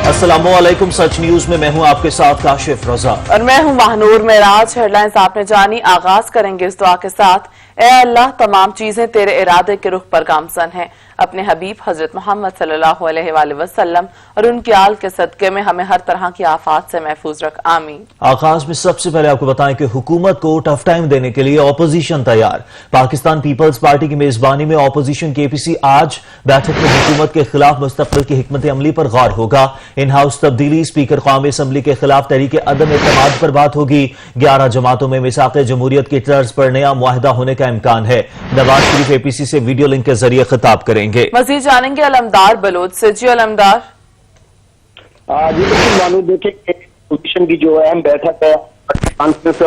अस्सलामुअलैकुम। सच न्यूज में मैं हूं आपके साथ काशिफ रजा और मैं हूं महनूर मेराज। हेडलाइंस आपने जानी। आगाज करेंगे इस दुआ के साथ। ए अल्लाह, तमाम चीजें तेरे इरादे के रुख पर गामजन हैं। अपने हबीब हजरत मोहम्मद सल्लल्लाहु अलैहि वसल्लम और उनके आल के सदके में हमें हर तरह की आफात से महफूज रख, आमीन। आगाज में सबसे पहले आपको बताएं कि हुकूमत को टफ टाइम देने के लिए ऑपोजिशन तैयार। पाकिस्तान पीपल्स पार्टी की मेजबानी में ऑपोजिशन के APC आज बैठक में हुकूमत के खिलाफ मुस्तकबिल की हिकमत अमली पर गौर होगा। इन हाउस तब्दीली, स्पीकर कौमी असम्बली के खिलाफ तहरीक अदम एतमाद पर बात होगी। 11 जमातों में मिसाक जमहूरियत की तर्ज पर नया मुआहदा होने का इम्कान है। नवाज शरीफ APC से वीडियो लिंक के जरिए खिताब करेंगे। मजीद जानेंगे अलमदार बलोच से। जी अलमदार। जी बिल्कुल मालूम। देखिए, पोजीशन की जो अहम बैठक है कॉन्फ्रेंस,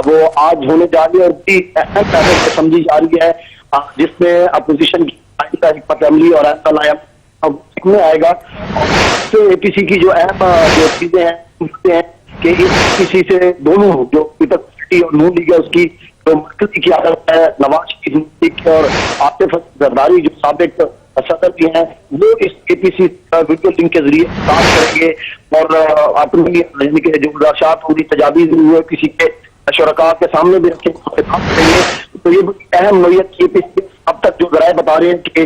वो आज होने जा रही है और बड़ी अहम बैठक समझी जा रही है, जिसमें अपोजिशन की पार्टी का हिकमत अमली और में आएगा। तो APC की जो अहम जो चीजें हैं कि इस APC से दोनों जो पीपल्स पार्टी और नून लीग है उसकी जो मरकजी की आदत है, नवाज शरीफ और आसिफ जरदारी जो साबिक सदर भी हैं, वो इस APC वीडियो लिंक के जरिए बात करेंगे और अपनी यानी कि जो मुदाशत होगी, तजावीज़ हुए किसी के शुरका के सामने भी रखे बात करेंगे। तो ये अहम नोयत की APC अब तक जो जराए बता रहे हैं कि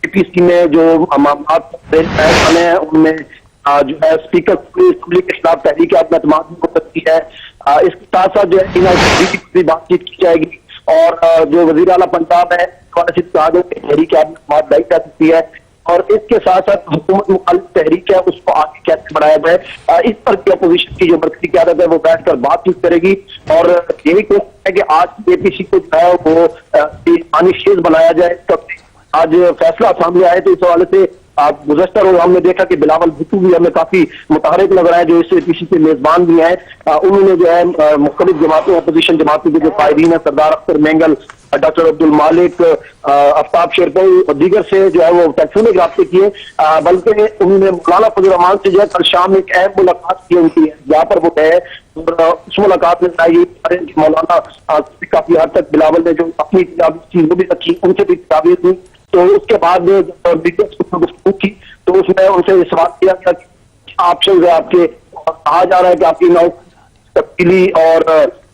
APC में जो मामले हैं उनमें जो है स्पीकर असम्बली के खिलाफ तहरीक अदम हो सकती है। इसके साथ साथ जो है बातचीत की जाएगी और जो वजीर आला पंजाब है तहरीक लाई जा सकती है और इसके साथ साथ हुकूमत मुखालिफ तहरीक है उसको आगे कैसे बढ़ाया जाए, इस पर की अपोजिशन की जो मरकजी क़यादत है वो बैठकर बातचीत करेगी। और यही कोशिश है कि आज APC को जो है वो पानीशेज बनाया जाए। तब आज फैसला सामने आए तो इस हवाले से आप गुज़श्ता रोज हमने देखा कि बिलावल भुट्टो भी हमें काफी मुतहरिक लग रहा है, जो इस APC के मेजबान भी हैं। उन्होंने जो है मुख्तलिफ जमातों अपोजिशन जमातों के जो कायदीन है, सरदार अख्तर मेंगल, डॉक्टर अब्दुल मालिक, आफ्ताब शेरपई और दीगर से जो है वो टेलीफोनिक राब्ते किए, बल्कि उन्होंने मौलाना फजल रहमान से जो है कल शाम एक अहम मुलाकात की उनकी, जहाँ पर वो गए और उस मुलाकात में मौलाना काफी हद तक बिलावल ने जो अपनी चीज वो भी रखी, उनसे भी ताबीर दी। तो उसके बाद गुफ्तगू की तो उसमें उनसे सवाल किया गया कि ऑप्शन है आपके, कहा जा रहा है कि आपकी तब्दीली और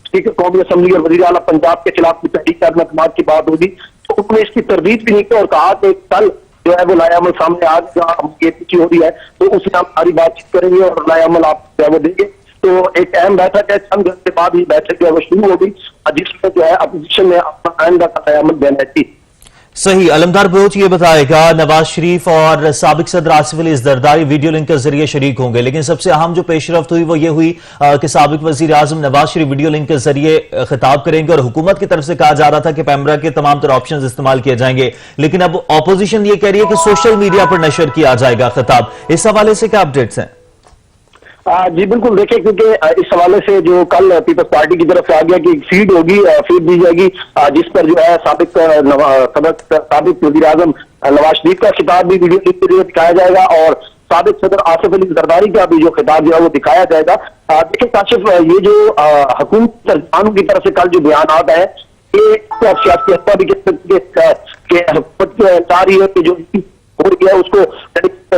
स्पीकर कौमी असम्बली और वजीर आला पंजाब के खिलाफ तहरीक अदम की बात होगी। तो उन्होंने इसकी तरदीद भी नहीं की और कहा कि कल जो है वो लायामल सामने आ APC हो रही है तो उसमें हम सारी बातचीत करेंगे और लायामल आप जो है वो देंगे। तो एक अहम बैठक है, चंद घंटे बाद ये बैठक जो है वो शुरू होगी जिसमें जो है अपोजिशन ने अपना आइंदा का लायामल देना है। सही। अलमदार बलोच ये बताएगा, नवाज शरीफ और साबिक सदर आसिफ अली जरदारी वीडियो लिंक के जरिए शरीक होंगे, लेकिन सबसे अहम जो पेशरफ्त हुई वो ये हुई कि साबिक वजीर आजम नवाज शरीफ वीडियो लिंक के जरिए खिताब करेंगे और हुकूमत की तरफ से कहा जा रहा था कि पैमरा के तमाम तरह ऑप्शन इस्तेमाल किए जाएंगे, लेकिन अब ऑपोजिशन ये कह रही है कि सोशल मीडिया पर नशर किया जाएगा खिताब। इस हवाले से क्या अपडेट्स हैं? जी बिल्कुल। देखिए, क्योंकि इस हवाले से जो कल पीपल्स पार्टी की तरफ से आ गया कि फीड होगी, फीड दी जाएगी जिस पर जो है साबिक वजीर आजम नवाज शरीफ का खिताब भी वीडियो लिंक के जरिए दिखाया जाएगा और साबिक सदर आसिफ अली जरदारी का भी जो खिताब जो है वो दिखाया जाएगा। देखिए काशिफ, ये जो हुकूमत तर्जुमानों की तरफ से कल जो बयान है ये सियासी हत्या भी हुकूमत चाह रही है कि जो हो रही है उसको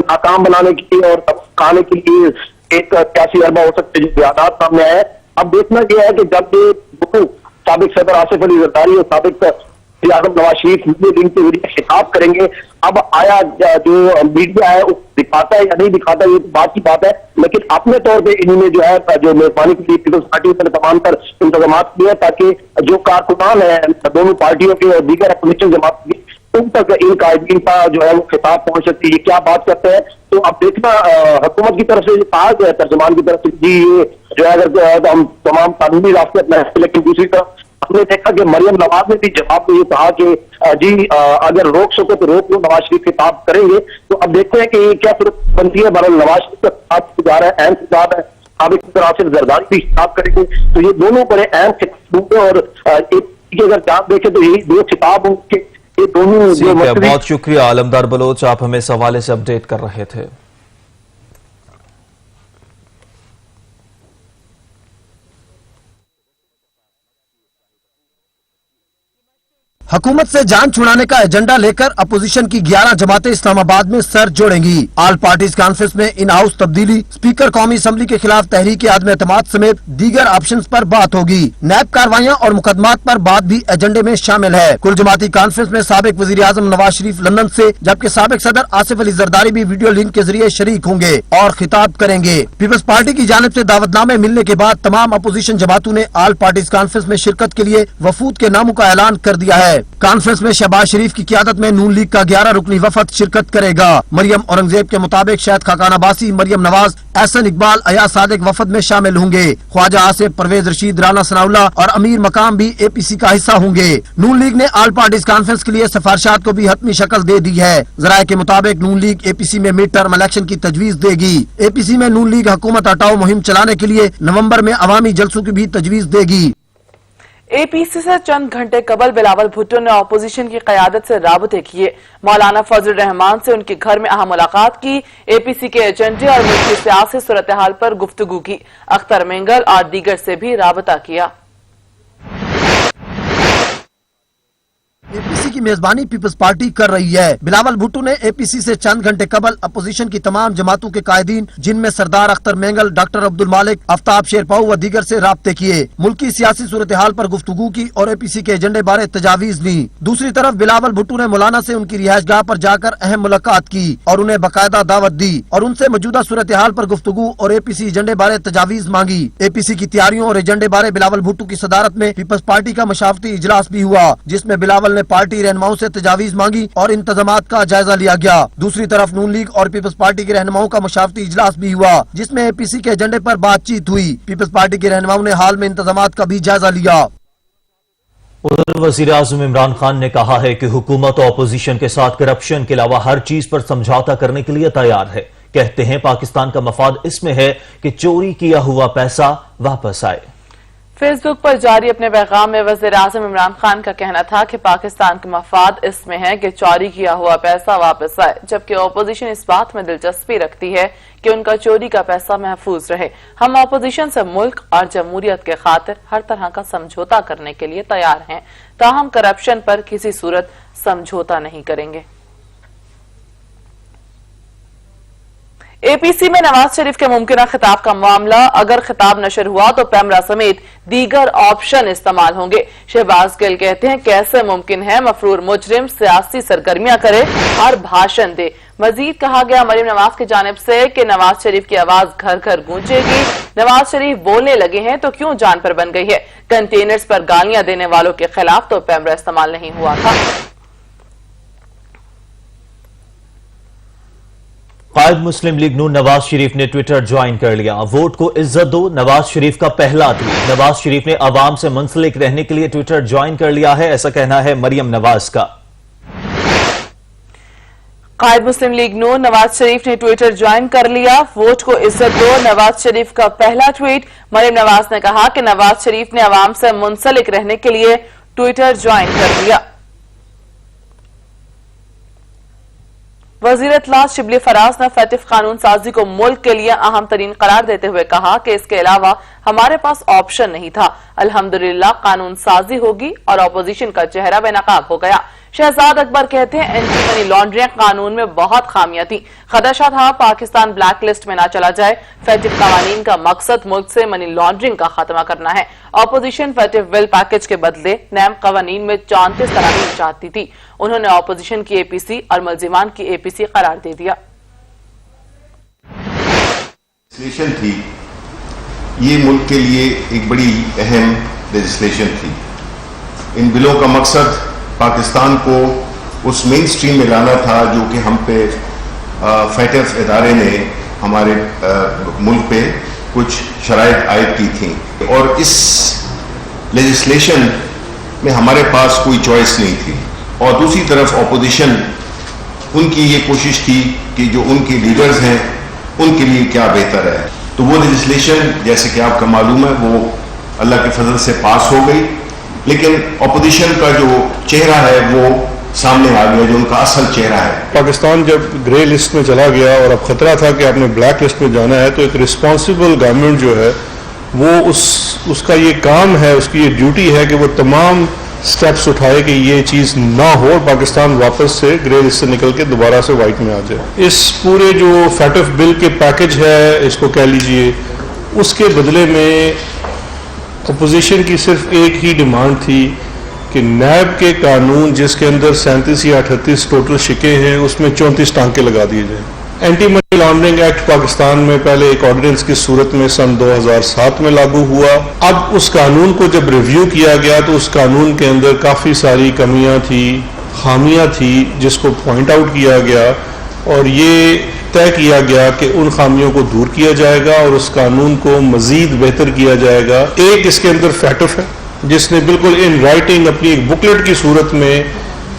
नाकाम बनाने के लिए और खाने के लिए एक 83 अरबा हो सकते जो बयान सामने आए। अब देखना यह है कि जब ये साबिक सदर आसिफ अली जरदारी और साबिक आजम नवाज शरीफ लिंक के जरिए खिताब करेंगे, अब आया जो मीडिया है वो दिखाता है या नहीं दिखाता ये तो बात की बात है, लेकिन अपने तौर पर इन्होंने जो है जो मेजबानी के लिए पीपल्स पार्टी ने तमाम पर इंतजाम किए ताकि जो कारकुनान है दोनों पार्टियों के और दीगर अपोजिशन जमात की उन तक इन कायदीन का जो है वो खिताब पहुंच सकती है, क्या बात करते हैं। तो अब देखना हुकूमत की तरफ से कहा गया तर्जुमान की तरफ से जी ये जो है अगर हम तमाम कानूनी रास्ते अपना है, लेकिन दूसरी तरफ हमने देखा कि मरियम नवाज ने भी जवाब में ये कहा कि जी अगर रोक सको तो रोक लो, नवाज शरीफ खिताब करेंगे। तो अब देखते हैं कि ये क्या सूरत बनती है। बहरहाल नवाज शरीफ का खिताब जा रहा है, अहम खिताब है, साबिक सदर आसिफ जरदारी भी खिताब करेंगे, तो ये दोनों बड़े अहम खिताब होंगे और अगर आप देखें तो यही दो खिताब होंगे। बहुत शुक्रिया अलमदार बलोच, आप हमें इस हवाले से अपडेट कर रहे थे। हुकूमत से जान छुड़ाने का एजेंडा लेकर अपोजिशन की 11 जमातें इस्लामाबाद में सर जोड़ेंगी। ऑल पार्टीज कॉन्फ्रेंस में इन हाउस तब्दीली, स्पीकर कौमी असम्बली के खिलाफ तहरीक आदम एतमाद समेत दीगर ऑप्शंस पर बात होगी। नैब कार्रवाइयां और मुकदमात पर बात भी एजेंडे में शामिल है। कुल जमाती कॉन्फ्रेंस में साबिक वजीर आजम नवाज शरीफ लंदन से, जबकि साबिक सदर आसिफ अली जरदारी भी वीडियो लिंक के जरिए शरीक होंगे और खिताब करेंगे। पीपल्स पार्टी की जानिब से दावतनामे मिलने के बाद तमाम अपोजिशन जमातों ने ऑल पार्टीज कॉन्फ्रेंस में शिरकत के लिए वफूद के नामों का ऐलान कर दिया है। कॉन्फ्रेंस में शहबाज शरीफ की क़ियादत में नून लीग का 11 रुकनी वफद शिरकत करेगा। मरियम औरंगजेब के मुताबिक शायद खाकान अब्बासी, मरियम नवाज, एहसन इकबाल, अयाज सादिक वफद में शामिल होंगे। ख्वाजा आसिफ, परवेज रशीद, राना सनाउल्लाह और अमीर मकाम भी APC का हिस्सा होंगे। नून लीग ने ऑल पार्टीज कॉन्फ्रेंस के लिए सिफारिशात को भी हतमी शक्ल दे दी है। जराये के मुताबिक नून लीग APC में मिड टर्म इलेक्शन की तजवीज देगी। APC में नून लीग हुकूमत हटाओ मुहिम चलाने के लिए नवंबर में अवामी जलसों की भी तजवीज देगी। APC से चंद घंटे कबल बिलावल भुट्टो ने अपोजिशन की क़यादत से राबते किए। मौलाना फजल रहमान से उनके घर में अहम मुलाकात की। APC के एजेंडे और मुल्क की सियासी सूरत हाल पर गुफ्तगू की। अख्तर मेंगल और दीगर से भी राबता किया। APC की मेजबानी पीपल्स पार्टी कर रही है। बिलावल भुट्टो ने APC से चंद घंटे कबल अपोजिशन की तमाम जमातों के कायदीन, जिनमें सरदार अख्तर मेंगल, डॉक्टर अब्दुल मालिक, आफ्ताब शेरपाऊ व दीगर से राब्ते किए। मुल्की सियासी सूरत हाल पर गुफ्तगू की और APC के एजेंडे बारे तजावीज दी। दूसरी तरफ बिलावल भुट्टो ने मौलाना से उनकी रिहायशगाह पर जाकर अहम मुलाकात की और उन्हें बाकायदा दावत दी और उनसे मौजूदा सूरत हाल पर गुफ्तगू और APC एजेंडे बारे तजावीज मांगी। APC की तैयारियों और एजेंडे बारे बिलावल भुट्टो की सदारत में पीपल्स पार्टी का मशावरती इजलास भी हुआ, जिसमें बिलावल ने पार्टी रहनुमाओं से तजावीज मांगी और इंतजामात का जायजा लिया गया। दूसरी तरफ नून लीग और पीपल्स पार्टी के रहनुमाओं का मशावरती इजलास भी हुआ, जिसमें APC के एजेंडे पर बातचीत हुई। पीपल्स पार्टी के रहनुमाओं ने हाल में इंतजामात का भी जायजा लिया। उधर वजीर आजम इमरान खान ने कहा है कि हुकूमत और अपोजिशन के साथ करप्शन के अलावा हर चीज पर समझौता करने के लिए तैयार है। कहते हैं पाकिस्तान का मफाद इसमें है कि चोरी किया हुआ पैसा वापस आए। फेसबुक पर जारी अपने पैगाम में वज़ीर आज़म इमरान खान का कहना था कि पाकिस्तान का मफाद इसमें है कि चोरी किया हुआ पैसा वापस आए, जबकि अपोजिशन इस बात में दिलचस्पी रखती है कि उनका चोरी का पैसा महफूज रहे। हम अपोजिशन से मुल्क और जमहूरियत के खातिर हर तरह का समझौता करने के लिए तैयार हैं, ताहम करप्शन पर किसी सूरत समझौता नहीं करेंगे। APC में नवाज शरीफ के मुमकिन खिताब का मामला, अगर खिताब नशर हुआ तो पैमरा समेत दीगर ऑप्शन इस्तेमाल होंगे। शहबाज गिल कहते हैं कैसे मुमकिन है मफरूर मुजरिम सियासी सरगर्मियां करे और भाषण दे। मजीद कहा गया मरियम नवाज की जानिब से कि नवाज शरीफ की आवाज घर घर गूंजेगी। नवाज शरीफ बोलने लगे हैं तो क्यों जान पर बन गई है। कंटेनर्स पर गालियां देने वालों के खिलाफ तो पैमरा इस्तेमाल नहीं हुआ था। कायद मुस्लिम लीग नून नवाज शरीफ ने ट्विटर ज्वाइन कर लिया। वोट को इज्जत दो, नवाज शरीफ का पहला ट्वीट। नवाज शरीफ ने अवाम से मुंसलिक रहने के लिए ट्विटर ज्वाइन कर लिया है, ऐसा कहना है मरियम नवाज का। कायद मुस्लिम लीग नून नवाज शरीफ ने ट्विटर ज्वाइन कर लिया। वोट को इज्जत दो, नवाज शरीफ का पहला ट्वीट। मरियम नवाज ने कहा कि नवाज शरीफ ने अवाम से मुंसलिक रहने के लिए ट्विटर ज्वाइन कर लिया। वजीर इत्तलात शिबली फराज ने फैटिफ कानून साजी को मुल्क के लिए अहम तरीन करार देते हुए कहा कि इसके अलावा हमारे पास ऑप्शन नहीं था। अल्हम्दुलिल्लाह कानून साजी होगी और अपोजिशन का चेहरा बेनकाब हो गया। शहजाद अकबर कहते हैं एंटी मनी लॉन्ड्रिंग कानून में बहुत खामियां थी, खदशा था पाकिस्तान ब्लैक लिस्ट में ना चला जाए। फैटिफ कवानीन का मकसद मुल्क से मनी लॉन्ड्रिंग का खात्मा करना है। अपोजिशन फैटिफ बिल पैकेज के बदले नैम कवानीन में 34 तरामीम चाहती थी। उन्होंने अपोजिशन की APC और मुल्जिमान की APC करार दे दिया। लेजिस्लेशन थी, ये मुल्क के लिए एक बड़ी अहम लेजिस्लेशन थी। इन बिलों का मकसद पाकिस्तान को उस मेन स्ट्रीम में लाना था जो कि हम पे फैटिफ इदारे ने हमारे मुल्क पे कुछ शराइत आयद की थी और इस लेजिस्लेशन में हमारे पास कोई चॉइस नहीं थी। और दूसरी तरफ अपोजिशन, उनकी ये कोशिश थी कि जो उनके लीडर्स हैं उनके लिए क्या बेहतर है। तो वो लेजिस्लेशन जैसे कि आपका मालूम है वो अल्लाह के फजल से पास हो गई, लेकिन अपोजिशन का जो चेहरा है वो सामने आ गया, जो उनका असल चेहरा है। पाकिस्तान जब ग्रे लिस्ट में चला गया और अब खतरा था कि आपने ब्लैक लिस्ट में जाना है, तो एक रिस्पॉन्सिबल गवर्नमेंट जो है वो उसका ये काम है, उसकी ये ड्यूटी है कि वो तमाम स्टेप्स उठाए कि ये चीज़ ना हो और पाकिस्तान वापस से ग्रे लिस्ट से निकल के दोबारा से वाइट में आ जाए। इस पूरे जो फैटफ बिल के पैकेज है, इसको कह लीजिए, उसके बदले में अपोजिशन की सिर्फ एक ही डिमांड थी कि नैब के कानून जिसके अंदर 37 या 38 टोटल शिके हैं, उसमें 34 टांके लगा दिए जाए। Anti money laundering act Pakistan में पहले एक ऑर्डिनेंस की सूरत में सन 2007 में लागू हुआ। अब उस कानून को जब रिव्यू किया गया तो उस कानून के अंदर काफ़ी सारी कमियां थी, खामियां थी, जिसको पॉइंट आउट किया गया और ये तय किया गया कि उन खामियों को दूर किया जाएगा और उस कानून को मजीद बेहतर किया जाएगा। एक इसके अंदर फैटफ है जिसने बिल्कुल इन राइटिंग अपनी एक बुकलेट की सूरत में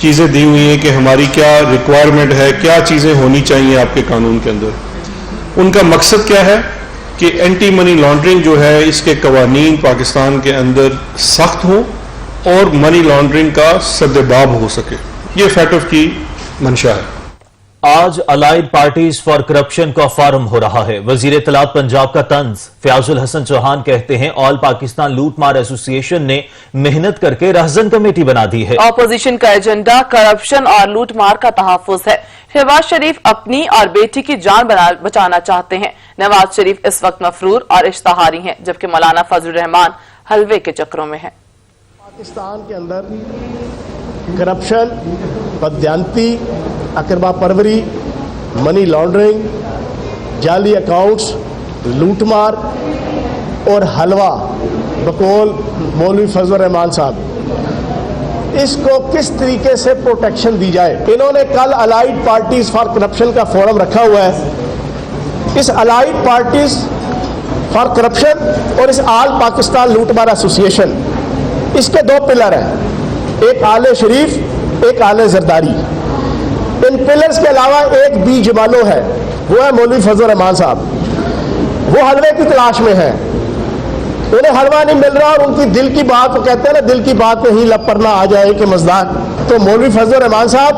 चीज़ें दी हुई हैं कि हमारी क्या रिक्वायरमेंट है, क्या चीज़ें होनी चाहिए आपके कानून के अंदर। उनका मकसद क्या है कि एंटी मनी लॉन्ड्रिंग जो है इसके कवानीन पाकिस्तान के अंदर सख्त हों और मनी लॉन्ड्रिंग का सद्देबाब हो सके। ये फैटफ की मंशा है। आज अलाइड पार्टीज फॉर करप्शन का फोरम हो रहा है। वजीर इत्तलात पंजाब का तंज फयाजुल हसन चौहान कहते हैं ऑल पाकिस्तान लूटमार एसोसिएशन ने मेहनत करके रहजन कमेटी बना दी है। ऑपोजिशन का एजेंडा करप्शन और लूटमार का तहफ्फुज है। शहबाज शरीफ अपनी और बेटी की जान बचाना चाहते हैं। नवाज शरीफ इस वक्त मफरूर और इश्तहारी हैं, जबकि मौलाना फजल रहमान हलवे के चक्रों में है। पाकिस्तान के अंदर करप्शन, बदयांती, अकरबा परवरी, मनी लॉन्ड्रिंग, जाली अकाउंट्स, लूटमार और हलवा बकौल मौलवी फजल रहमान साहब, इसको किस तरीके से प्रोटेक्शन दी जाए। इन्होंने कल अलाइड पार्टीज फॉर करप्शन का फोरम रखा हुआ है। इस अलाइड पार्टीज फॉर करप्शन और इस आल पाकिस्तान लूटमार एसोसिएशन, इसके दो पिलर हैं, एक आले शरीफ, एक आले जरदारी। इन पिलर्स के अलावा एक बी जमालो है, वो है मौलवी फजल रहमान साहब। वो हलवे की तलाश में है, उन्हें हलवा नहीं मिल रहा और उनकी दिल की बात, वो कहते हैं ना दिल की बात में ही लब पर ना आ जाए कि मजदाक। तो मौलवी फजल रहमान साहब,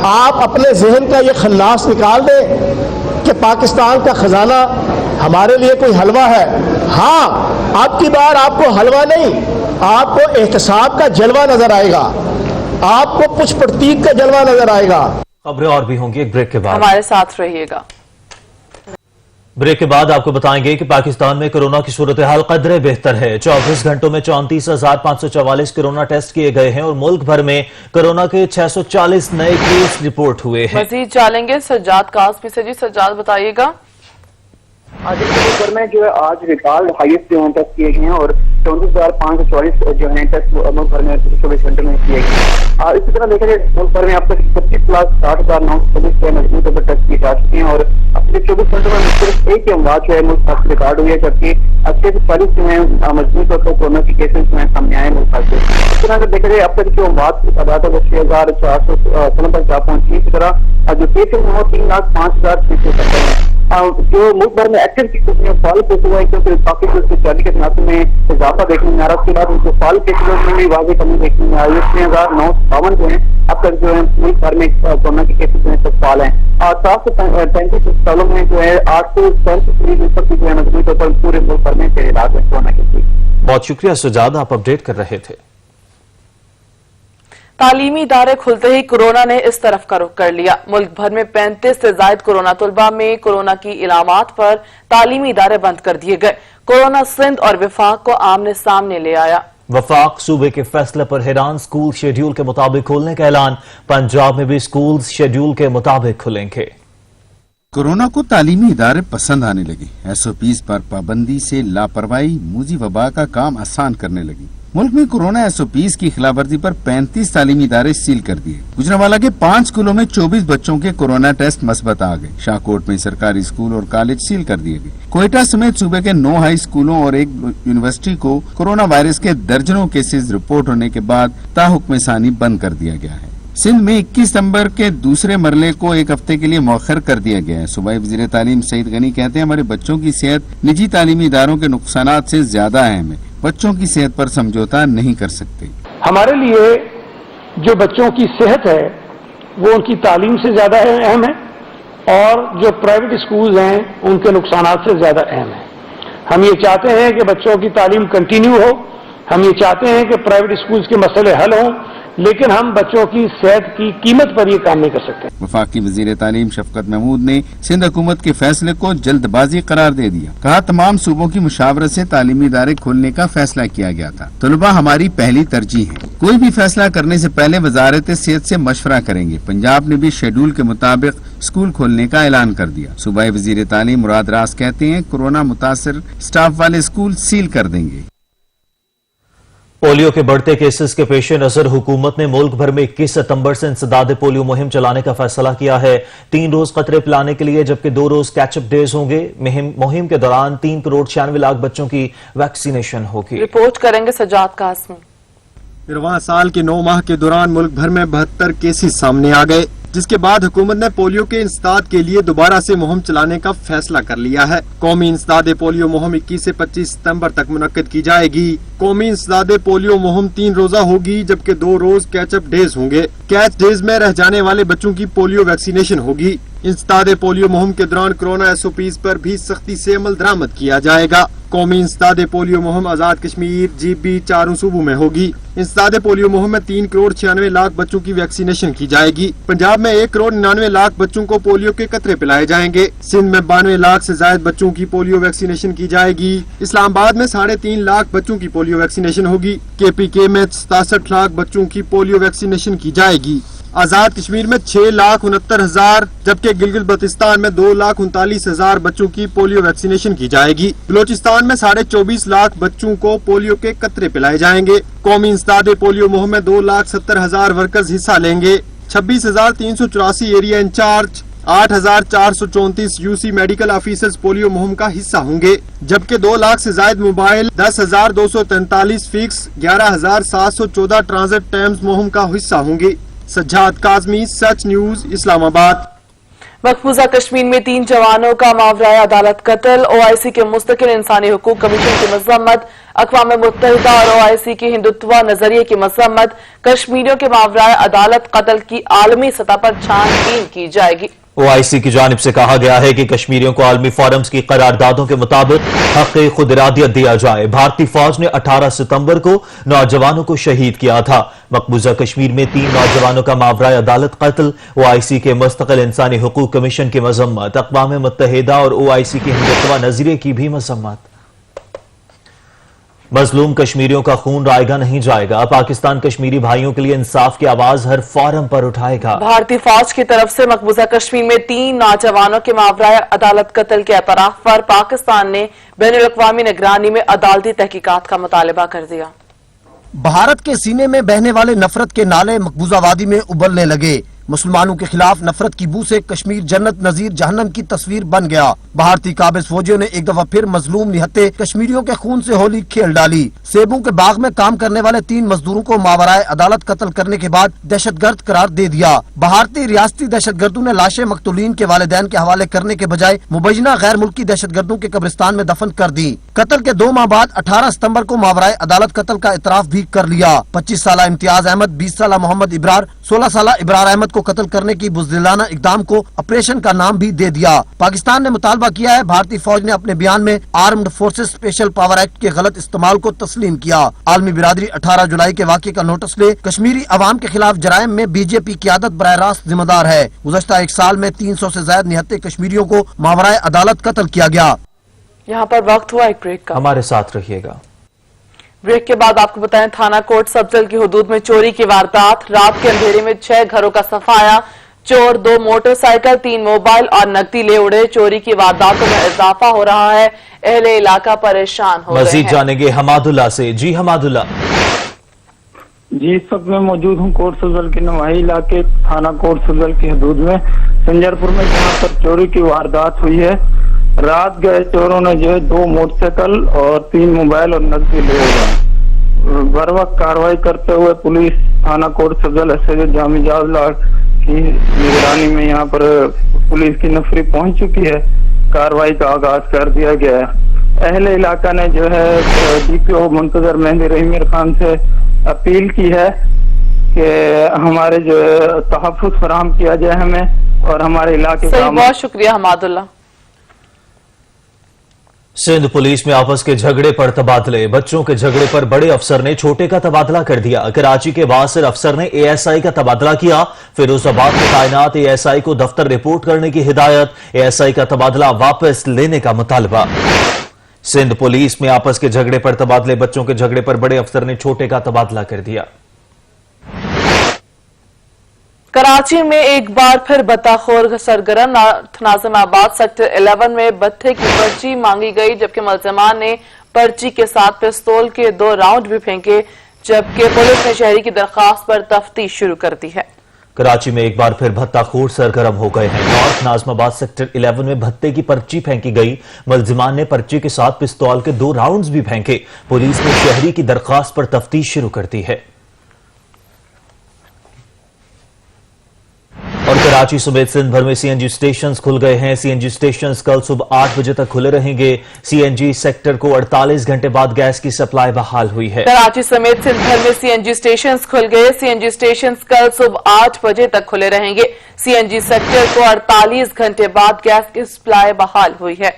आप अपने जहन का ये खन्नास निकाल दें कि पाकिस्तान का खजाना हमारे लिए कोई हलवा है। हाँ, आपकी बार आपको हलवा नहीं, आपको एहतसाब का जलवा नजर आएगा, आपको कुछ प्रतीक का जलवा नजर आएगा। खबरें और भी होंगी एक ब्रेक के बाद। हमारे साथ रहिएगा। ब्रेक के बाद आपको बताएंगे कि पाकिस्तान में कोरोना की सूरत हाल कदरे बेहतर है। 24 घंटों में 34,544 कोरोना टेस्ट किए गए हैं और मुल्क भर में कोरोना के 640 नए केस रिपोर्ट हुए हैं। मजीद जानेंगे सज्जाद कासमी से। जी सज्जाद, बताइएगा। आज मुल्क भर में जो है आज रिकॉर्ड हाईएस्ट जो है टेस्ट किए गए हैं और 34,544 जो है टेस्ट मुल्क भर में 24 घंटे में किए गए। इसी तरह देखा जाए मुल्क भर में अब तक 25,60,924 मजबूत पर टेस्ट किए जा चुके हैं और अपने 24 घंटों में सिर्फ एक ही अमवात जो है मुल्क भर रिकॉर्ड हुई है, जबकि 640 जो है मजबूत तौर पर कोरोना के केसेस जो है सामने आए मुल्क भर से। इस तरह अगर देखा जाए अब तक जो अमवात की तादाद है वो 6,416 पर जा पहुंची। इसी तरह जो केसेस हैं वो 3,05,670 जो मुल्क भर में एक्टिव केसेस में फाल केस हुआ है, क्योंकि काफी जो जारी के तनासब में इजाफा देखने में आ रहा है। उसके बाद उनको फाल केसेस में भी वाज़ेह कमी देखने में आई है। 6,952 जो है अब तक जो है मुल्क भर में कोरोना के केसेस में तक फाल हैं। 735 अस्पतालों में जो है 837 मरीज ऊपर जो है मजबूत तौर पर पूरे मुल्क भर में इलाज है कोरोना के। बहुत शुक्रिया सज्जाद, आप अपडेट कर रहे थे। तालीमी इदारे खुलते ही कोरोना ने इस तरफ का रुख कर लिया। मुल्क भर में 35 से ज्यादा कोरोना तलबा में कोरोना की इलामात पर तालीमी इदारे बंद कर दिए गए। कोरोना सिंध और विफाक को आमने सामने ले आया। वफाक सूबे के फैसले पर हैरान, स्कूल शेड्यूल के मुताबिक खोलने का ऐलान। पंजाब में भी स्कूल शेड्यूल के मुताबिक खुलेंगे। कोरोना को तालीमी इदारे पसंद आने लगे। SOPs पर पाबंदी से लापरवाही मूजी वबा का काम आसान करने लगी। मुल्क में कोरोना SOPs की खिलाफवर्जी पर 35 तालीमी इदारे सील कर दिए। गुजरांवाला के 5 स्कूलों में 24 बच्चों के कोरोना टेस्ट मस्बत आ गए। शाहकोट में सरकारी स्कूल और कॉलेज सील कर दिए गए। कोयटा समेत सूबे के 9 हाई स्कूलों और एक यूनिवर्सिटी को कोरोना वायरस के दर्जनों केसेज रिपोर्ट होने के बाद ताहुक्म सानी बंद कर दिया गया है। सिंध में 21 सितंबर के दूसरे मरले को एक हफ्ते के लिए मौखर कर दिया गया है। सूबाई वजीर तालीम सईद गनी कहते हैं हमारे बच्चों की सेहत निजी तालीमी इदारों के नुकसानात से ज्यादा अहम है। बच्चों की सेहत पर समझौता नहीं कर सकते। हमारे लिए जो बच्चों की सेहत है वो उनकी तालीम से ज्यादा अहम है और जो प्राइवेट स्कूल हैं उनके नुकसानात से ज्यादा अहम है। हम ये चाहते हैं कि बच्चों की तालीम कंटिन्यू हो, हम ये चाहते हैं कि प्राइवेट स्कूल्स के मसले हल हों, लेकिन हम बच्चों की सेहत की कीमत पर ये काम नहीं कर सकते। वफाकी वजीर तालीम शफकत महमूद ने सिंध हुकूमत के फैसले को जल्दबाजी करार दे दिया। कहा, तमाम सूबों की मुशावरत से तालीमी इदारे खोलने का फैसला किया गया था। तलबा हमारी पहली तरजीह है। कोई भी फैसला करने से पहले वजारत सेहत से मशवरा करेंगे। पंजाब ने भी शेड्यूल के मुताबिक स्कूल खोलने का ऐलान कर दिया। सूबाई वजीर तालीम मुराद रास कहते हैं, कोरोना मुतासर स्टाफ वाले स्कूल सील कर देंगे। पोलियो के बढ़ते केसेस के पेश नजर हुकूमत ने मुल्क भर में 21 सितंबर से इंसदाद पोलियो मुहिम चलाने का फैसला किया है। 3 रोज कतरे पिलाने के लिए, जबकि 2 रोज कैचअप डेज होंगे। मुहिम के दौरान 3 करोड़ 96 लाख बच्चों की वैक्सीनेशन होगी। रिपोर्ट करेंगे सजाद कासमी। 13 साल के 9 माह के दौरान मुल्क भर में 72 केसेस सामने आ गए, जिसके बाद हुकूमत ने पोलियो के इंसदाद के लिए दोबारा से मुहिम चलाने का फैसला कर लिया है। कौमी इंसदाद पोलियो मुहिम 21 से 25 सितंबर तक मुनक्किद की जाएगी। कौमी इंसदाद पोलियो मुहिम 3 रोजा होगी, जबकि 2 रोज कैचअप डेज होंगे। कैच डेज में रह जाने वाले बच्चों की पोलियो वैक्सीनेशन होगी। इंसदाद पोलियो मुहिम के दौरान कोरोना SOPs पर भी सख्ती से अमल दरामद किया जाएगा। कौमी इंसदाद पोलियो मुहिम आजाद कश्मीर, GB 4 सूबों में होगी। इंसदाद पोलियो मुहिम में 3 करोड़ 96 लाख बच्चों की वैक्सीनेशन की जाएगी। पंजाब में 1 करोड़ 99 लाख बच्चों को पोलियो के कतरे पिलाए जाएंगे। सिंध में 92 लाख से ज्यादा बच्चों की पोलियो वैक्सीनेशन की जाएगी। इस्लामाबाद में 3.5 लाख बच्चों की पोलियो वैक्सीनेशन होगी। KPK में 67 लाख बच्चों की पोलियो वैक्सीनेशन की जाएगी। आजाद कश्मीर में 6,69,000, जबकि गिलगित बल्तिस्तान में 2,39,000 बच्चों की पोलियो वैक्सीनेशन की जाएगी। बलोचिस्तान में 24.5 लाख बच्चों को पोलियो के कतरे पिलाए जाएंगे। कौमी इंसदाद पोलियो मुहिम में 2,70,000 वर्कर्स हिस्सा लेंगे। 26,384 area in charge, 8,434 UC medical officers polio मुहिम का हिस्सा होंगे, जबकि 2 लाख से ज्यादा मोबाइल, 10,243 फिक्स, 11,714 ट्रांजिट टाइम्स मुहिम का हिस्सा होंगे। सज्जाद काजमी, सच न्यूज, इस्लामाबाद। मकबूजा कश्मीर में 3 जवानों का मावराए अदालत कत्ल। OIC के मुस्तकिल इंसानी हुकूक कमीशन की मजम्मत। अक़वाम मुत्तहिदा और OIC की हिंदुत्व नजरिए की मजम्मत। कश्मीरियों के मावराए अदालत कत्ल की आलमी सतह पर छानबीन की जाएगी। OIC की जानिब से कहा गया है कि कश्मीरियों को आलमी फोरम्स की करारदादों के मुताबिक हक़ खुद इरादियत दिया जाए। भारतीय फौज ने 18 सितंबर को नौजवानों को शहीद किया था। मकबूजा कश्मीर में 3 नौजवानों का मावराए अदालत कत्ल। OIC के मुस्तकिल इंसानी हुकूक कमीशन की मजम्मत। अक़वाम मुत्तहिदा और OIC की हिंदुत्व नजरिए की भी मजम्मत। मजलूम कश्मीरियों का खून रायगा नहीं जाएगा। पाकिस्तान कश्मीरी भाइयों के लिए इंसाफ की आवाज हर फोरम पर उठाएगा। भारतीय फौज की तरफ से मकबूजा कश्मीर में 3 नौजवानों के मावराए अदालत कत्ल के एतराफ पर पाकिस्तान ने बैनुल-अक़वामी निगरानी में अदालती तहकीकात का मुतालबा कर दिया। भारत के सीने में बहने वाले नफरत के नाले मकबूजा वादी में उबलने लगे। मुसलमानों के खिलाफ नफरत की बू से कश्मीर जन्नत नजीर जहन्नम की तस्वीर बन गया। भारतीय काबिज फौजियों ने एक दफा फिर मजलूम निहत्ते कश्मीरियों के खून से होली खेल डाली। सेबों के बाग में काम करने वाले 3 मजदूरों को मावराए अदालत कत्ल करने के बाद दहशतगर्द करार दे दिया। भारतीय रियासती दहशतगर्दों ने लाशें मकतूलीन के वालिदैन के हवाले करने के बजाय मुबैना गैर मुल्की दहशतगर्दों के कब्रिस्तान में दफन कर दी। कत्ल के 2 माह बाद 18 सितम्बर को मावराए अदालत कत्ल का इतराफ भी कर लिया। 25 साल इम्तियाज अहमद, 20 साल मोहम्मद इब्रार, 16 साल इब्रार अहमद को कत्ल करने की बुज़दिलाना इक़दाम को ऑपरेशन का नाम भी दे दिया। पाकिस्तान ने मुतालबा किया है। भारतीय फौज ने अपने बयान में armed forces special power act के गलत इस्तेमाल को तस्लीम किया। आलमी बिरादरी 18 जुलाई के वाक़े का नोटिस ले कश्मीरी अवाम के खिलाफ जराइम में BJP क़यादत बराह रास्त जिम्मेदार है। गुज़श्ता 1 साल में 300 से ज्यादा निहत्ते कश्मीरियों को मावराए अदालत कत्ल किया गया। यहाँ पर वक्त हुआ एक ब्रेक का। हमारे साथ रहिएगा। ब्रेक के बाद आपको बताएं, थाना कोट सबजल की हुदूद में चोरी की वारदात। रात के अंधेरे में 6 घरों का सफाया। चोर 2 मोटरसाइकिल, 3 मोबाइल और नकदी ले उड़े। चोरी की वारदातों में इजाफा हो रहा है। अहले इलाका परेशान हो रहे हैं। मजीद जानेंगे हमादुल्ला से। जी हमादुल्ला। जी, इस वक्त मैं मौजूद हूँ कोट सबजल के नवाही इलाके थाना कोट सबजल की हदूद में संजरपुर में, जहाँ पर चोरी की वारदात हुई है। रात गए चोरों ने जो है 2 मोटरसाइकिल और 3 मोबाइल और नकदी ले गए। बर वक्त कार्रवाई करते हुए पुलिस थाना कोट सबजल सैयद जामी जावला की निगरानी में यहाँ पर पुलिस की नफरी पहुंच चुकी है। कार्रवाई का आगाज कर दिया गया है। अहले इलाका ने जो है DPO मुंतजर मेहंदी रहीम खान से अपील की है कि हमारे जो है तहफ़्फ़ुज़ फराहम किया जाए हमें और हमारे इलाके का। बहुत शुक्रिया हमादुल्ला। सिंध पुलिस में आपस के झगड़े पर तबादले, बच्चों के झगड़े पर बड़े अफसर ने छोटे का तबादला कर दिया। कराची के बासिर अफसर ने एएसआई का तबादला किया। फिरोजाबाद में तैनात एएसआई को दफ्तर रिपोर्ट करने की हिदायत, एएसआई का तबादला वापस लेने का मुतालबा। सिंध पुलिस में आपस के झगड़े पर तबादले, बच्चों के झगड़े पर बड़े अफसर ने छोटे का तबादला कर दिया। कराची में एक बार फिर बत्ताखोर सरगर्म, नाज़िमाबाद सेक्टर 11 में भत्ते की पर्ची मांगी गई, जबकि मुलज़िमान ने पर्ची के साथ पिस्तौल के 2 राउंड भी फेंके, जबकि पुलिस ने शहरी की दरखास्त पर तफ्तीश शुरू कर दी है। कराची में एक बार फिर भत्ताखोर सरगर्म हो गए हैं। नॉर्थ नाज़िमाबाद सेक्टर 11 में भत्ते की पर्ची फेंकी गई, मुलज़िमान ने पर्ची के साथ पिस्तौल के 2 राउंड्स भी फेंके। पुलिस ने शहरी की दरखास्त पर तफ्तीश शुरू कर दी है। और कराची समेत सिंध भर में सीएनजी स्टेशंस खुल गए हैं। सीएनजी स्टेशंस कल सुबह 8 बजे तक खुले रहेंगे। सीएनजी सेक्टर को 48 घंटे बाद गैस की सप्लाई बहाल हुई है। कराची समेत सिंध भर में सीएनजी स्टेशंस खुल गए। सीएनजी स्टेशंस कल सुबह 8 बजे तक खुले रहेंगे। सीएनजी सेक्टर को 48 घंटे बाद गैस की सप्लाई बहाल हुई है।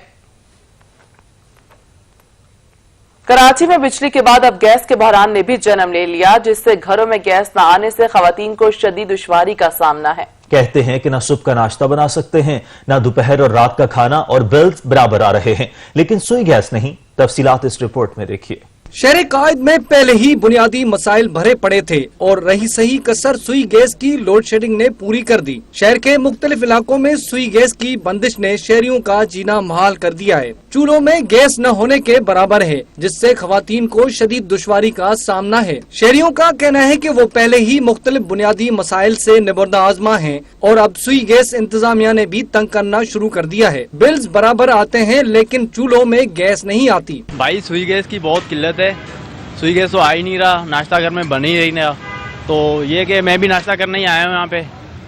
कराची में बिजली के बाद अब गैस के बहरान ने भी जन्म ले लिया, जिससे घरों में गैस न आने से खवातीन को शदीद दुश्वारी का सामना है। कहते हैं कि न सुबह का नाश्ता बना सकते हैं, न दोपहर और रात का खाना, और बिल्स बराबर आ रहे हैं, लेकिन सुई गैस नहीं। तफसीलात इस रिपोर्ट में देखिए। शहर कायद में पहले ही बुनियादी मसाइल भरे पड़े थे और रही सही कसर सुई गैस की लोड शेडिंग ने पूरी कर दी। शहर के मुख्तलिफ इलाकों में सुई गैस की बंदिश ने शहरियों का जीना मुहाल कर दिया है। चूल्हों में गैस न होने के बराबर है, जिससे खवातीन को शदीद दुश्वारी का सामना है। शहरियों का कहना है कि वो पहले ही मुख्तलिफ बुनियादी मसाइल से निबर्दा आजमा हैं और अब सुई गैस इंतजामिया ने भी तंग करना शुरू कर दिया है। बिल्स बराबर आते हैं, लेकिन चूल्हों में गैस नहीं आती। भाई सुई गैस की बहुत किल्लत है। सुई गैस तो आ ही नहीं रहा, नाश्ता घर में बन ही नहीं रहा। तो ये कि मैं भी नाश्ता करने ही आया हूँ यहाँ पे,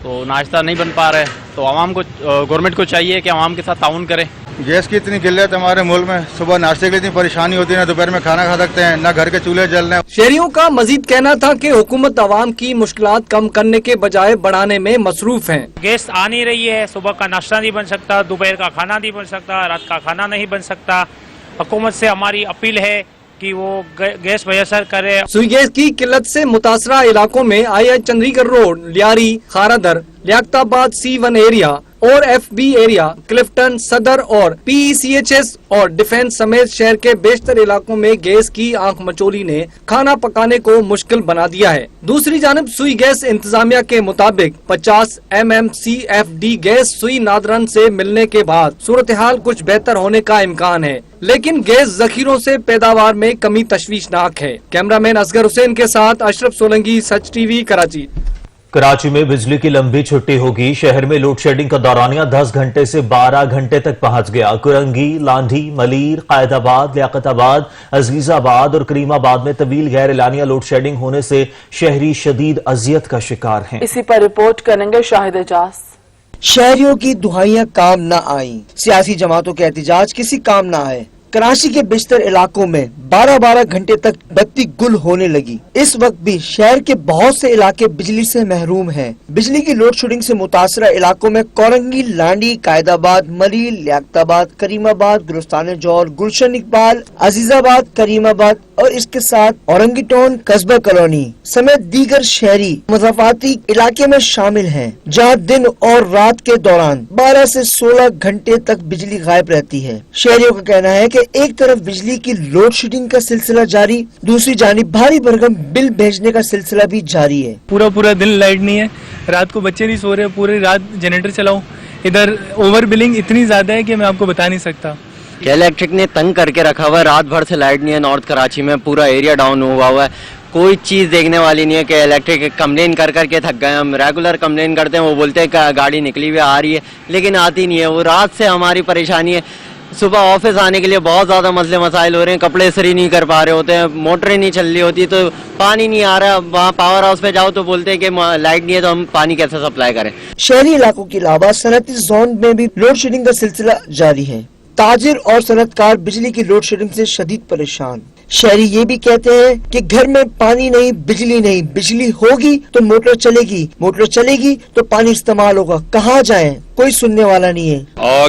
तो नाश्ता नहीं बन पा रहा है। तो आवाम को, गवर्नमेंट को चाहिए कि आवाम के साथ ताउन करे। गैस की इतनी किल्लत हमारे मुल्क में, सुबह नाश्ते के लिए इतनी परेशानी होती है, ना दोपहर में खाना खा सकते हैं, ना घर के चूल्हे जल रहे हैं। शहरियों का मजीद कहना था कि हुकूमत आवाम की मुश्किलात कम करने के बजाय बढ़ाने में मसरूफ है। गैस आ नहीं रही है, सुबह का नाश्ता नहीं बन सकता, दोपहर का खाना नहीं बन सकता, रात का खाना नहीं बन सकता। हुकूमत से हमारी अपील है कि वो गैस मैसर करे। सुई गैस की किल्लत से मुतासरा इलाकों में आई Chundrigar road, Lyari, Kharadar, Liaquatabad C1 area और FB एरिया, क्लिफ्टन, सदर और PECHS और डिफेंस समेत शहर के बेशतर इलाकों में गैस की आंख मचोली ने खाना पकाने को मुश्किल बना दिया है। दूसरी जानब सुई गैस इंतजामिया के मुताबिक 50 mmCFD गैस सुई नादरन से मिलने के बाद सूरत हाल कुछ बेहतर होने का इम्कान है, लेकिन गैस जखीरों से पैदावार में कमी तशवीशनाक है। कैमरामैन असगर हुसैन के साथ अशरफ सोलंकी, सच TV, कराची। कराची में बिजली की लंबी छुट्टी होगी। शहर में लोड शेडिंग का दौरानिया 10 घंटे से 12 घंटे तक पहुंच गया। कुरंगी, लांढी, मलीर, कायदाबाद, लियाकताबाद, अजीजाबाद और करीमाबाद में तवील गैर एलानिया लोड शेडिंग होने से शहरी शदीद अजियत का शिकार हैं। इसी पर रिपोर्ट करेंगे शाहिद एजाज। शहरियों की दुहाइयां काम न आई, सियासी जमातों के एहतजाज किसी काम न आए। कराची के बेशतर इलाकों में 12-12 घंटे तक बत्ती गुल होने लगी। इस वक्त भी शहर के बहुत से इलाके बिजली से महरूम हैं। बिजली की लोड शेडिंग से मुतासरा इलाकों में कोरंगी, लांडी, कायदाबाद, मलील, लियाकताबाद, करीमाबाद, गुलिस्तान जौहर, गुलशन इकबाल, अजीजाबाद, करीमाबाद और इसके साथ औरंगी टाउन, कस्बा कॉलोनी समेत दीगर शहरी मुज़ाफ़ाती इलाके में शामिल हैं, जहाँ दिन और रात के दौरान 12 से 16 घंटे तक बिजली गायब रहती है। शहरियों का कहना है कि एक तरफ बिजली की लोड शेडिंग का सिलसिला जारी, दूसरी जानिब भारी भरकम बिल भेजने का सिलसिला भी जारी है। पूरा दिन लाइट नहीं है, रात को बच्चे नहीं सो रहे, पूरी रात जनरेटर चलाओ। इधर ओवर बिलिंग इतनी ज्यादा है कि मैं आपको बता नहीं सकता। इलेक्ट्रिक ने तंग करके रखा हुआ है, रात भर से लाइट नहीं है। नॉर्थ कराची में पूरा एरिया डाउन हुआ है, कोई चीज़ देखने वाली नहीं है कि इलेक्ट्रिक कंप्लेन कर करके थक गए। हम रेगुलर कंप्लेन करते हैं, वो बोलते हैं कि गाड़ी निकली हुई आ रही है, लेकिन आती नहीं है। वो रात से हमारी परेशानी है। सुबह ऑफिस आने के लिए बहुत ज़्यादा मसले मसाइल हो रहे हैं, कपड़े इस्त्री नहीं कर पा रहे होते हैं, मोटरें नहीं चल रही होती, तो पानी नहीं आ रहा। वहाँ पावर हाउस पे जाओ तो बोलते हैं कि लाइट नहीं है, तो हम पानी कैसे सप्लाई करें। शहरी इलाकों के अलावा सनती जोन में भी लोड शेडिंग का सिलसिला जारी है। ताजिर और सनतकार बिजली की लोड शेडिंग से शदीद परेशान। शहरी ये भी कहते हैं कि घर में पानी नहीं, बिजली नहीं, बिजली होगी तो मोटर चलेगी, मोटर चलेगी तो पानी इस्तेमाल होगा, कहाँ जाएं, कोई सुनने वाला नहीं है।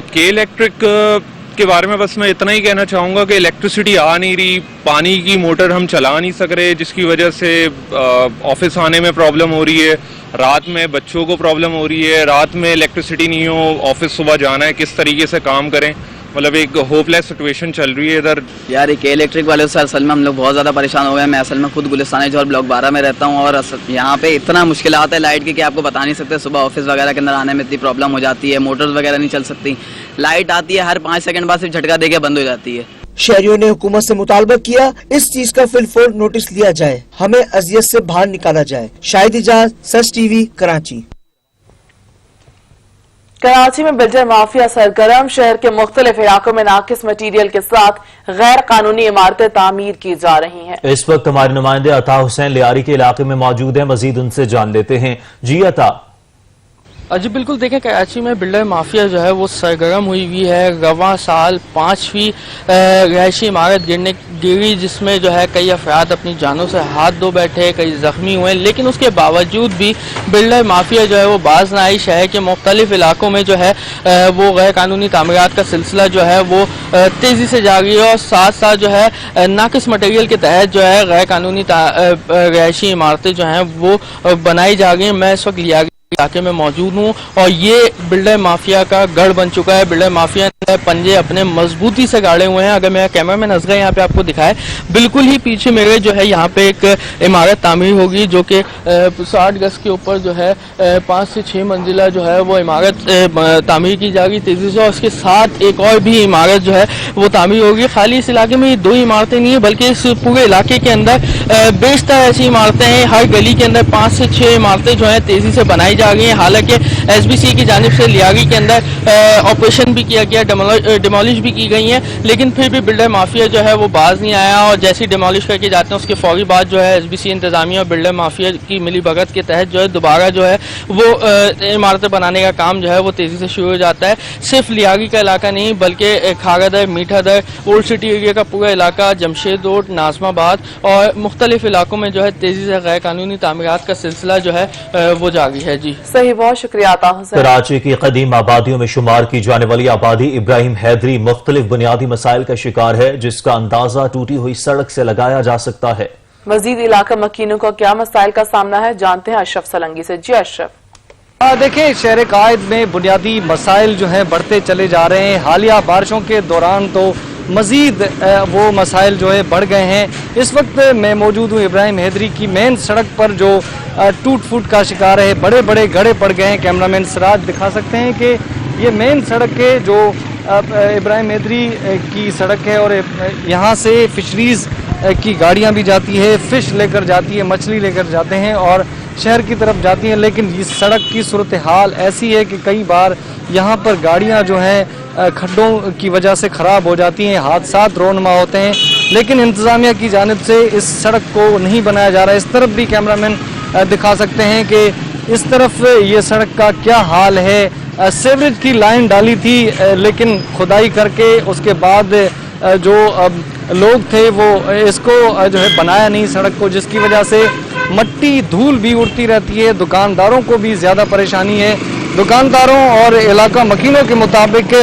के इलेक्ट्रिक के बारे में बस मैं इतना ही कहना चाहूँगा कि इलेक्ट्रिसिटी आ नहीं रही, पानी की मोटर हम चला नहीं सक रहे, जिसकी वजह से ऑफिस आने में प्रॉब्लम हो रही है, रात में बच्चों को प्रॉब्लम हो रही है, रात में इलेक्ट्रिसिटी नहीं हो, ऑफिस सुबह जाना है, किस तरीके से काम करें, मतलब एक होपलेस सिचुएशन चल रही है इधर। यार एक इलेक्ट्रिक वाले से असल में हम लोग बहुत ज़्यादा परेशान हो गए। मैं असल में खुद गुलिस्तान जौहर ब्लॉक 12 में रहता हूँ और यहाँ पे इतना मुश्किल आता है लाइट की कि आपको बता नहीं सकते। सुबह ऑफिस वगैरह के अंदर आने में इतनी प्रॉब्लम हो जाती है, मोटर्स वगैरह नहीं चल सकती, लाइट आती है हर 5 सेकंड बाद सिर्फ झटका देके बंद हो जाती है। शहरियों ने हुकूमत से मुतालबा किया इस चीज का फिलफोर नोटिस लिया जाए, हमें अजियत से बाहर निकाला जाए। शाहिद इजाज, सच टीवी, कराची। कराची में बिल्डर माफिया सरगर्म, शहर के मुख्तलिफ इलाकों में नाकिस मटीरियल के साथ गैर कानूनी इमारतें तामीर की जा रही हैं। इस वक्त हमारे नुमाइंदे अता हुसैन लियारी के इलाके में मौजूद हैं, मजीद उनसे जान लेते हैं। जी अता। जी बिल्कुल, देखें कराची में बिल्डर माफिया जो है वो सरगर्म हुई है। रवां साल 5वीं रहायशी इमारत गिरी जिसमें जो है कई अफराद अपनी जानों से हाथ धो बैठे, कई जख्मी हुए, लेकिन उसके बावजूद भी बिल्डर माफिया जो है वो बाज ना आई। शहर के मुख्तलिफ इलाकों में जो है वो गैर कानूनी तामीरात का सिलसिला जो है वो तेज़ी से जारी है और साथ साथ जो है नाकिस मटेरियल के तहत जो है गैर कानूनी रहायशी इमारतें जो हैं वो बनाई जा रही हैं। मैं इस वक्त लियारी इलाके में मौजूद हूँ और ये बिल्डर माफिया का गढ़ बन चुका है। बिल्डर माफिया ने पंजे अपने मजबूती से गाड़े हुए हैं। अगर मेरा कैमरा मैन असगर यहाँ पे आपको दिखाए, बिल्कुल ही पीछे मेरे जो है यहाँ पे एक इमारत तामीर होगी जो कि 60 गज के ऊपर जो है 5 से 6 मंजिला जो है वो इमारत तामीर की जाएगी तेजी से, और उसके साथ एक और भी इमारत जो है वो तामीर होगी। खाली इस इलाके में ये 2 इमारतें नहीं है बल्कि इस पूरे इलाके के अंदर बेशतर ऐसी इमारतें हैं। हर गली के अंदर 5 से 6 इमारतें जो है तेजी से बनाई जा रही हैं। हालांकि एसबीसी की जानिब से लियारी के अंदर ऑपरेशन भी किया गया, डिमोलिश भी की गई हैं, लेकिन फिर भी बिल्डर माफिया जो है वो बाज नहीं आया और जैसे ही डिमोलिश करके जाते हैं उसके फौरी बाद जो है एसबीसी इंतजामिया और बिल्डर माफिया की मिली भगत के तहत जो है दोबारा जो है वो इमारतें बनाने का काम जो है वो तेजी से शुरू हो जाता है। सिर्फ लियारी का इलाका नहीं बल्कि Kharadar, Mithadar, old city area का पूरा इलाका, जमशेद रोड, नाजमाबाद और मुख्तलिफ इलाकों में जो है तेजी से गैर कानूनी तामीरात का सिलसिला जो है वो जारी है। जी सही, बहुत शुक्रिया अता हुसैन। कराची की कदीम आबादियों में शुमार की जाने वाली आबादी इब्राहिम हैदरी मुख्तलिफ बुनियादी मसाइल का शिकार है, जिसका अंदाजा टूटी हुई सड़क से लगाया जा सकता है। मजीद इलाका मकीनों को क्या मसाइल का सामना है, जानते हैं अशरफ सलंगी से। जी अशरफ। देखें, शहर कायद में बुनियादी मसाइल जो हैं बढ़ते चले जा रहे हैं। हालिया बारिशों के दौरान तो मज़ीद वो मसाइल जो है बढ़ गए हैं। इस वक्त मैं मौजूद हूँ इब्राहिम हैदरी की मेन सड़क पर जो टूट फूट का शिकार है, बड़े बड़े गड्ढे पड़ गए हैं। कैमरामैन सिराज दिखा सकते हैं कि ये मेन सड़क है जो इब्राहिम हैदरी की सड़क है और यहाँ से फिशरीज़ की गाड़ियाँ भी जाती है, फ़िश लेकर जाती है, मछली लेकर जाते हैं और शहर की तरफ जाती हैं। लेकिन इस सड़क की सूरत हाल ऐसी है कि कई बार यहाँ पर गाड़ियाँ जो हैं खड्डों की वजह से ख़राब हो जाती हैं, हादसात रोनमा होते हैं, लेकिन इंतज़ामिया की जानिब से इस सड़क को नहीं बनाया जा रहा है। इस तरफ भी कैमरामैन दिखा सकते हैं कि इस तरफ ये सड़क का क्या हाल है। सीवरेज की लाइन डाली थी लेकिन खुदाई करके उसके बाद जो लोग थे वो इसको जो है बनाया नहीं सड़क को, जिसकी वजह से मट्टी धूल भी उड़ती रहती है। दुकानदारों को भी ज़्यादा परेशानी है। दुकानदारों और इलाका मकीनों के मुताबिक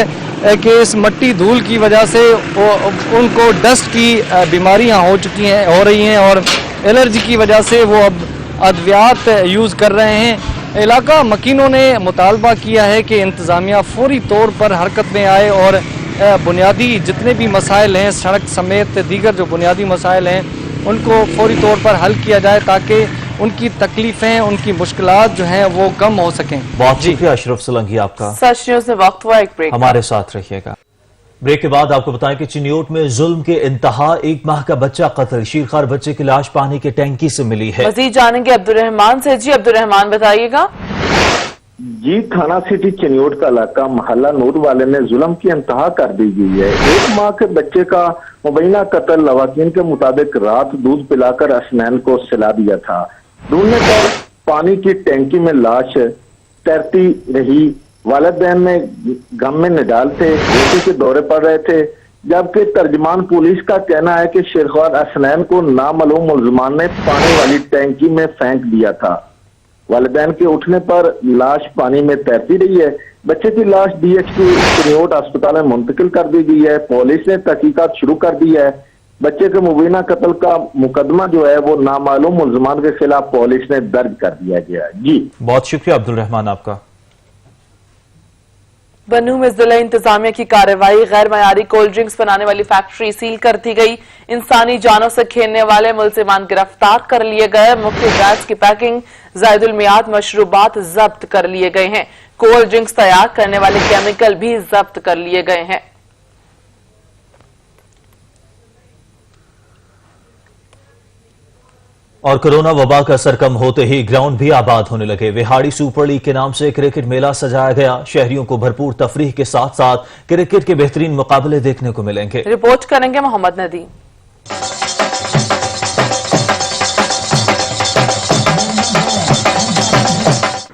कि इस मट्टी धूल की वजह से उनको डस्ट की बीमारियां हो रही हैं और एलर्जी की वजह से वो अब अद्वियात यूज़ कर रहे हैं। इलाका मकीनों ने मुतालबा किया है कि इंतज़ामिया फौरी तौर पर हरकत में आए और बुनियादी जितने भी मसाइल हैं, सड़क समेत दीगर जो बुनियादी मसाइल हैं, उनको फौरी तौर पर हल किया जाए ताकि उनकी तकलीफें, उनकी मुश्किलात जो हैं वो कम हो सकें। बहुत शुक्रिया अशरफ सलंगी आपका। सच न्यूज़ में वक्त हुआ एक ब्रेक, हमारे साथ रहिएगा। ब्रेक के बाद आपको बताएं कि चिन्योट में जुल्म के इंतहा, 1 माह का बच्चा कत्ल, शीरखार बच्चे की लाश पानी की टैंकी से मिली है। मजीद जानेंगे अब्दुर्रहमान से। जी अब्दुर्रहमान बताइएगा। जी, थाना सिटी चिन्योट का इलाका मोहल्ला नूर वाले में जुल्म की इंतहा कर दी गई है। 1 माह के बच्चे का मुबैना कत्ल लवाकिन के मुताबिक रात दूध पिलाकर असनैन को सिला दिया था। ढूंढने पर पानी की टैंकी में लाश तैरती रही। वालिदैन में गम में निडाल थे, ड्यूटी के दौरे पर रहे थे, जबकि तर्जमान पुलिस का कहना है कि शेरख्वार असनैन को नामालूम मुलजमान ने पानी वाली टैंकी में फेंक दिया था। वालिदैन के उठने पर लाश पानी में तैरती रही है, बच्चे की लाश DHQ चिन्योट अस्पताल में मुंतकिल कर दी गई है। पुलिस ने तहकीकात शुरू कर दी है। बच्चे के मुबीना कत्ल का मुकदमा जो है वो नामालूम मुल्जमान के खिलाफ पुलिस ने दर्ज कर दिया गया। जी बहुत शुक्रिया अब्दुल रहमान आपका। बन्नू में जिला इंतजामिया की कार्रवाई, गैर मयारी कोल्ड ड्रिंक्स बनाने वाली फैक्ट्री सील कर दी गई। इंसानी जानों से खेलने वाले मुलजिमान गिरफ्तार कर लिए गए। मुख्य गैस की पैकिंग, जायदुल मियाद मशरूबात जब्त कर लिए गए हैं। कोल्ड ड्रिंक्स तैयार करने वाले केमिकल भी जब्त कर लिए गए हैं। और कोरोना वबा का असर कम होते ही ग्राउंड भी आबाद होने लगे। विहाड़ी सुपर लीग के नाम से क्रिकेट मेला सजाया गया। शहरियों को भरपूर तफरीह के साथ साथ क्रिकेट के बेहतरीन मुकाबले देखने को मिलेंगे। रिपोर्ट करेंगे मोहम्मद नदीम।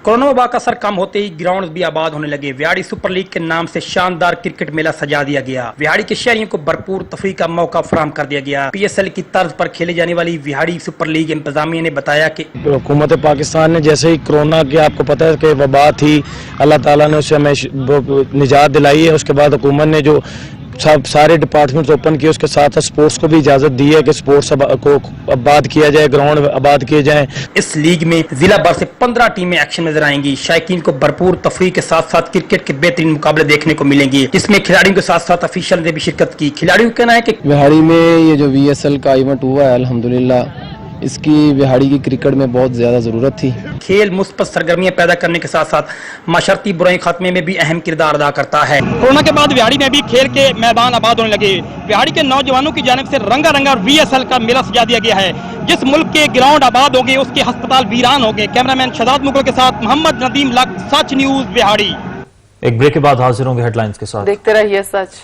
कोरोना वबा का असर कम होते ही ग्राउंड भी आबाद होने लगे। विहाड़ी सुपर लीग के नाम से शानदार क्रिकेट मेला सजा दिया गया। विहाड़ी के शहरियों को भरपूर तफरीह का मौका फराहम कर दिया गया। PSL की तर्ज पर खेले जाने वाली विहाड़ी सुपर लीग इंतजामिया ने बताया कि हुकूमत पाकिस्तान ने जैसे ही कोरोना की आपको पता है कि वबा थी, अल्लाह ताला ने उससे हमें निजात दिलाई है। उसके बाद हुकूमत ने जो सारे डिपार्टमेंट्स ओपन किए, उसके साथ स्पोर्ट्स को भी इजाजत दी है कि स्पोर्ट्स को आबाद किया जाए, ग्राउंड आबाद किए जाएं। इस लीग में जिला भर से 15 टीमें एक्शन में नजर आएंगी। शायकीन को भरपूर तफरीह के साथ साथ क्रिकेट के बेहतरीन मुकाबले देखने को मिलेंगे, जिसमें खिलाड़ियों के साथ साथ ऑफिशियल ने भी शिरकत की। खिलाड़ियों का कहना है कि विहाड़ी में ये जो VSL का इवेंट हुआ है, अल्हम्दुलिल्लाह इसकी विहाड़ी की क्रिकेट में बहुत ज्यादा जरूरत थी। खेल मुस्बत सरगर्मियां पैदा करने के साथ साथ माशरती बुराई खात्मे में भी अहम किरदार अदा करता है। कोरोना के बाद विहाड़ी में भी खेल के मैदान आबाद होने लगे। विहाड़ी के नौजवानों की जानिब से रंगा रंगा VSL का मेला सजा दिया गया है। जिस मुल्क के ग्राउंड आबाद हो गए उसके अस्पताल वीरान हो गए। कैमरामैन शहजाद मुगल के साथ मोहम्मद नदीम, सच न्यूज विहाड़ी। एक ब्रेक के बाद हाजिर होंगे हेडलाइंस के साथ। देखते रहिए सच।